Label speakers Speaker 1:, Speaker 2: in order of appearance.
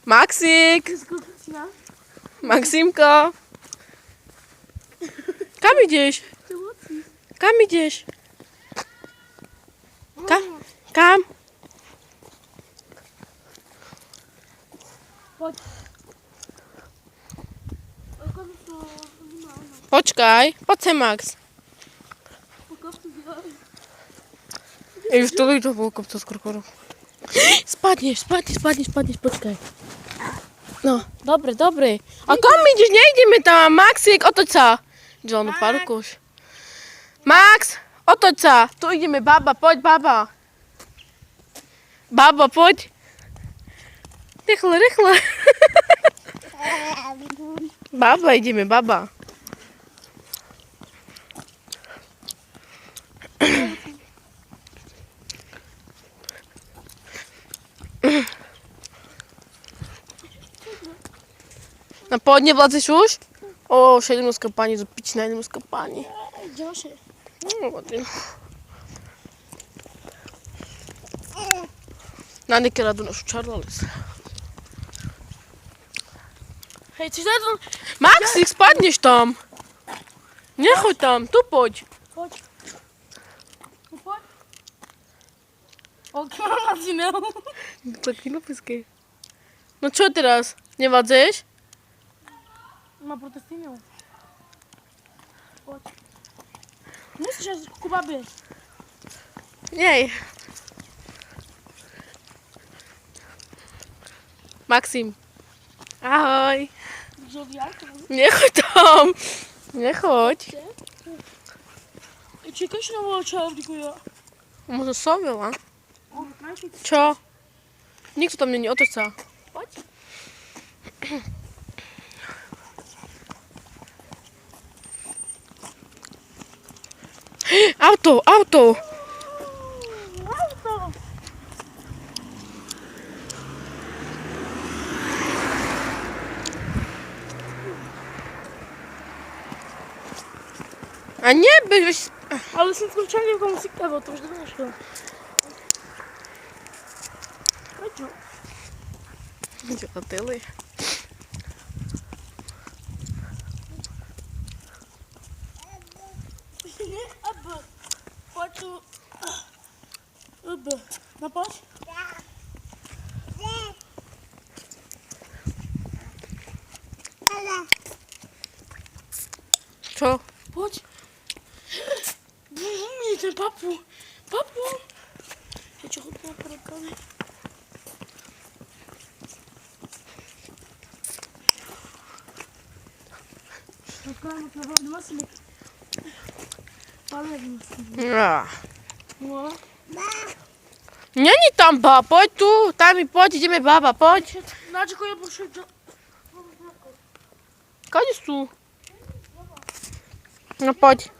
Speaker 1: Maksik! Maksimko! Kam idziesz? Kam idziesz? Kam? Počkaj, poď sem, Max. Už to ľudia po kopcu z krokoru. Spadneš, počkaj. No, dobre. A kam ideš? Nejdeme tam, Maxík, otoď sa. Ideme parku už. Max, otoď sa. Tu ideme, baba, poď, baba. Baba, poď. Rýchle. Baba, ideme, baba. No poď, nevládzeš už? O, však idem skopanie, do pična idem skopanie.
Speaker 2: Ďalšie.
Speaker 1: Na neke radu našu čarlalis.
Speaker 2: Hej, chceš dať to?
Speaker 1: Maxík, spadneš tam. Nechoď tam, tu poď.
Speaker 2: Poď. No poď. Ok, mám si neu.
Speaker 1: Taký napisky. No čo teraz? Nevládzeš?
Speaker 2: Má protestínu. Poď. Musíš až ku babie.
Speaker 1: Nej. Maxim. Ahoj. Nechoď tam. Nechoď.
Speaker 2: Čekaj, že nevolá čarovníku ja.
Speaker 1: Možno sovila. Čo? Nikto tam není, otoč sa.
Speaker 2: Poď.
Speaker 1: Auto.
Speaker 2: Auto.
Speaker 1: A nebež.
Speaker 2: Ale jsem skutečně někomu si kavo, to už nevyšlo. Pojď no.
Speaker 1: Dělateli.
Speaker 2: Pojď tu. No pojď.
Speaker 1: Čo?
Speaker 2: Pojď. Mě ten papu. Je čo chutná porokami. No.
Speaker 1: Není tam baba, poď tu. Tam mi poď, ideme baba, poď.
Speaker 2: Načeko je pošel do...
Speaker 1: Kade sú? No poď.